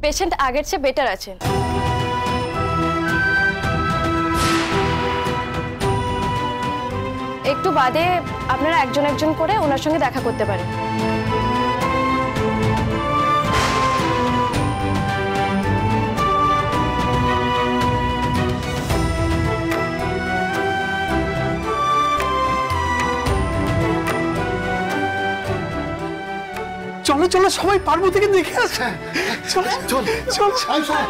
Patient আগের চেয়ে better আছেন। একটু বাদে আপনারা একজন একজন করে ওনার সঙ্গে দেখা করতে পারেন। চলো চলো সবাই পার্বতীকে দেখে আসে। চল চল চল চল।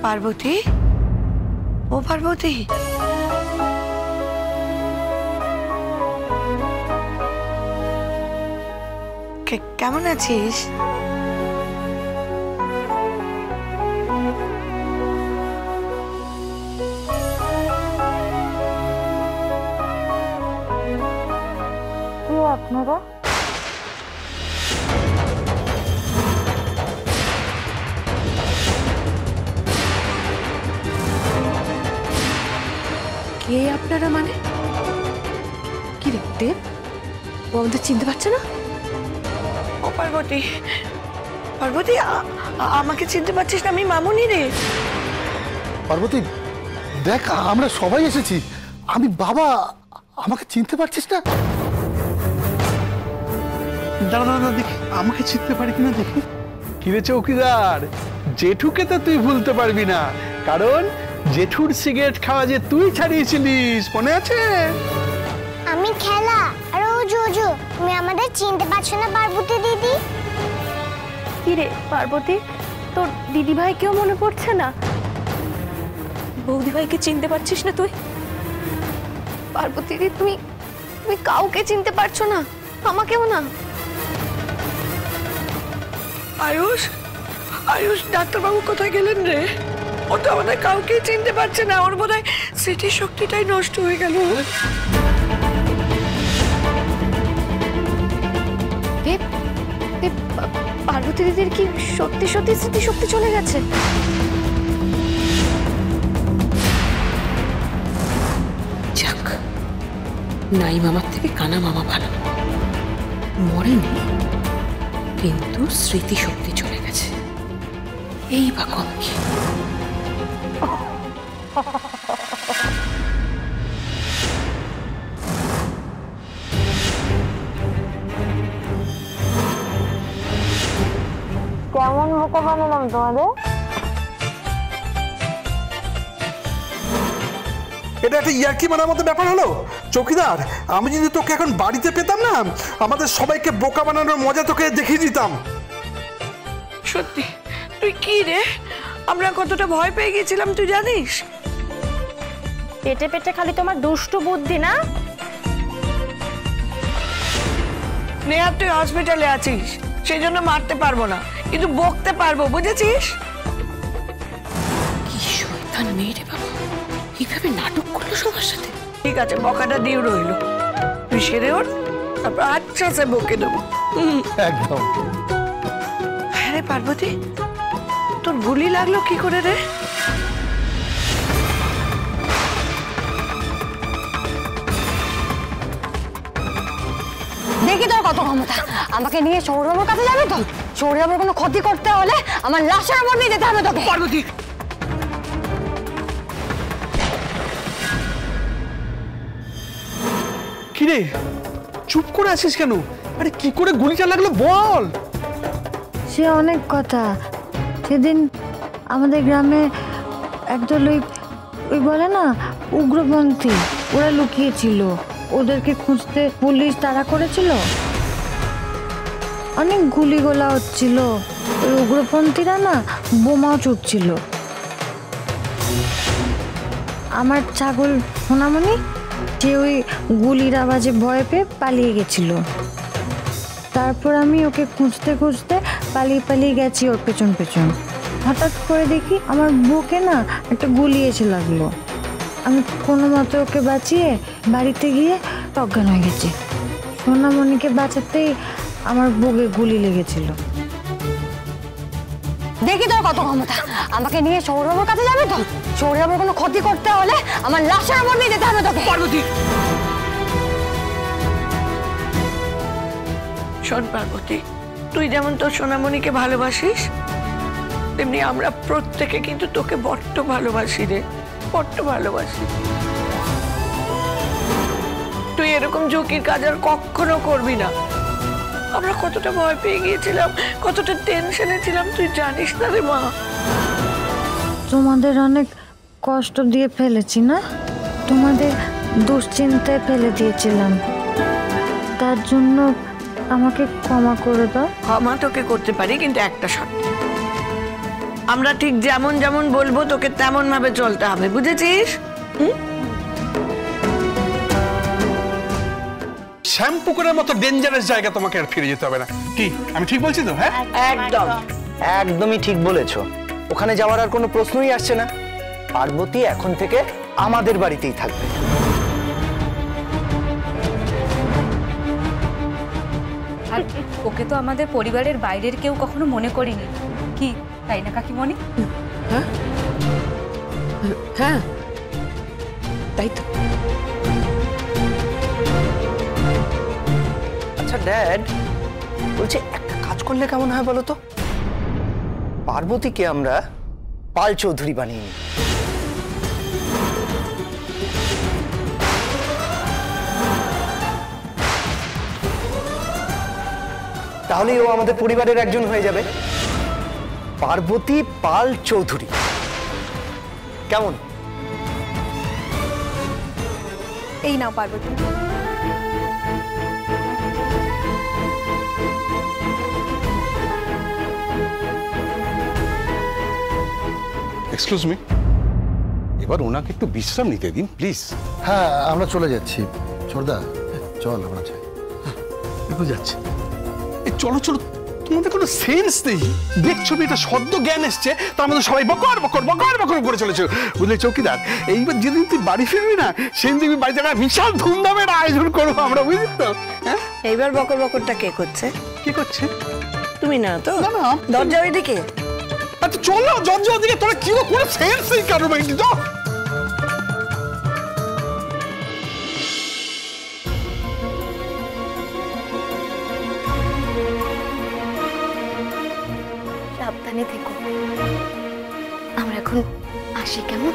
পার্বতী, ও পার্বতী, কেমন আছিস? আপনারা কে আপনারা মানে? কি রে দেব, ও আমাদের চিনতে পারছে না? ও পার্বতী, পার্বতী আমাকে চিনতে পারছিস না? আমি মামুনি রে। পার্বতী দেখ আমরা সবাই এসেছি, আমি বাবা, আমাকে চিনতে পারছিস না? দাঁড়া দাঁড়া দেখি আমাকে চিনতে পারি কিনা দেখি। কিরে চৌকিদার, জেঠুকে তো তুই ভুলতে পারবি না, কারণ জেঠুর সিগারেট খাওয়া যে তুই ছাড়িয়েছিলিস, মনে আছে? আমি খেলা আর ও জুজু। তুমি আমাদের চিনতে পারছো না পার্বতী দিদি? কি রে পার্বতী, তোর দিদি ভাইকেও মনে পড়ছে না? বৌদি ভাইকে চিনতে পারছিস না তুই? পার্বতী দিদি, তুমি তুমি কাউকে চিনতে পারছো না, আমাকেও না। আয়ুষ, আয়ুষ ডাক্তারবাবু কোথায় গেলেন রে? ও তো আমাদের কাউকে চিনতে পারছে না, ওর বোধহয় স্মৃতি শক্তিটাই নষ্ট হয়ে গেল। পার্বতী দিদির কি সত্যি সত্যি স্মৃতিশক্তি চলে গেছে? যাক, নাই মামার থেকে কানা মামা ভালো। মরেনি, কিন্তু স্মৃতিশক্তি চলে গেছে। এই বা কম কি? কেমন বোকা বানালাম তোমাদের? এটা একটা ইয়ার্কি মারার মতো ব্যাপার হলো। চৌকিদার, আমি যদি তোকে এখন বাড়িতে পেতাম না, আমাদের সবাইকে বোকা বানানোর মজা তোকে দেখিয়ে দিতাম। সত্যি তুই কি রে, আমরা কতটা ভয় পেয়ে গেছিলাম তুই জানিস? পেটে পেটে খালি তোমার দুষ্টু বুদ্ধি না? নেহা, তুই হসপিটালে আছিস, সেই জন্য মারতে পারবো না, কিন্তু বকতে পারবো, বুঝেছিস? কি শয়তান মেয়ে রে বাবা, এইভাবে নাটক করলো সবার সাথে। ঠিক আছে, বকাটা দিয়ে রইল, তুই সেরে ওঠ, তারপর আচ্ছা সে বকে দেবো। একদম। হ্যাঁ রে পার্বতী, তোর গুলি লাগলো কি করে রে? দেখি তোর কত ক্ষমতা, আমাকে নিয়ে সৌরভের কাছে যাবি তো? সৌরভের কোনো ক্ষতি করতে হলে আমার লাশের উপর দিয়ে যেতে হবে তোকে। পার্বতী, কিরে চুপ করে আছিস কেন? আরে কি করে গুলিটা লাগলো বল। সে অনেক কথা। সেদিন আমাদের গ্রামে একদল ওই বলে না উগ্রপন্থী, ওরা লুকিয়েছিল, ওদেরকে খুঁজতে পুলিশ তাড়া করেছিল। অনেক গুলিগোলা হচ্ছিল। ওই উগ্রপন্থীরা না বোমাও ছুটছিল। আমার ছাগল সোনামণি যে ওই গুলির আওয়াজে ভয় পেয়ে পালিয়ে গেছিল। তারপর আমি ওকে খুঁজতে খুঁজতে পালিয়ে পালিয়ে গেছি ওর পেছন পেছন। হঠাৎ করে দেখি আমার বুকে না একটা গুলি এসে লাগলো। আমি কোনো মতে ওকে বাঁচিয়ে বাড়িতে গিয়ে অজ্ঞান হয়ে গেছি। সোনামণিকে বাঁচাতেই আমার বুকে গুলি লেগেছিল। দেখি তোর কত ক্ষমতা, আমাকে নিয়ে সৌরভের কাছে যাবে তো? সৌরভের কোনো ক্ষতি করতে হলে আমার লাশের উপর নিয়ে যেতে হবে তোকে। পার্বতী, শোন পার্বতী, তুই যেমন তোর সোনামণিকে ভালোবাসিস, তেমনি আমরা প্রত্যেকে কিন্তু তোকে বড্ড ভালোবাসি রে, বড্ড ভালোবাসি। তুই এরকম ঝুঁকির কাজ আর কখনো করবি না। আমরা কতটা ভয় পেয়ে গিয়েছিলাম, কতটা টেনশনে ছিলাম, তুই জানিস না রে মা। তোমাদের অনেক কষ্ট দিয়ে ফেলেছি না? তোমাদের দুশ্চিন্তায় ফেলে দিয়েছিলাম, তার জন্য আমাকে ক্ষমা করে দাও। ক্ষমা তোকে করতে পারি, কিন্তু একটা শর্তে। আমরা ঠিক যেমন যেমন বলবো তোকে তেমন ভাবে চলতে হবে, বুঝেছিস? শ্যামপুকুরের মতো ডেঞ্জারাস জায়গা তোমাকে আর ফিরে যেতে হবে না। কি আমি ঠিক বলছি তো? হ্যাঁ, একদম একদমই ঠিক বলেছো। ওখানে যাওয়ার আর কোনো প্রশ্নই আসছে না। পার্বতী এখন থেকে আমাদের বাড়িতেই থাকবে। আর ওকে তো আমাদের পরিবারের বাইরের কেউ কখনো মনে করিনি, কি তাই না কাকিমণি? হ্যাঁ তাই তো। আচ্ছা ড্যাড, বলছি একটা কাজ করলে কেমন হয় বলো তো? পার্বতীকে আমরা পাল চৌধুরী বানিয়ে নিই। তাহলেই ও আমাদের পরিবারের একজন হয়ে যাবে। পার্বতী পাল চৌধুরী কেমন? এই নাও পার্বতী। এক্সকিউজ মি, এবার ওনাকে একটু বিশ্রাম নিতে দিন প্লিজ। হ্যাঁ, আমরা চলে যাচ্ছি। ছোটদা চল, আমরা যাই। একটু যাচ্ছে। এই চলো চলো, তোমাদের কোনো সেন্স নেই। দেখছো এটা সদ্য জ্ঞান এসছে, তার মধ্যে সবাই বকর বকর বকর বকর করে চলেছে। বুঝলে চৌকিদার, এইবার যেদিন তুই বাড়ি ফিরবি না, সেদিন তুই বাড়িতে একটা বিশাল ধুমধামের আয়োজন করবো আমরা, বুঝলি তো? হ্যাঁ, এইবার বকর বকরটা কে করছে? কি করছে? তুমি না তো? না না, দরজা ওইদিকে। আচ্ছা চলো দরজা ওদিকে। তোরা কি করে সেন্স নেই কারো বাইরে তো? সাবধানে থেকো। আমরা এখন আসি, কেমন?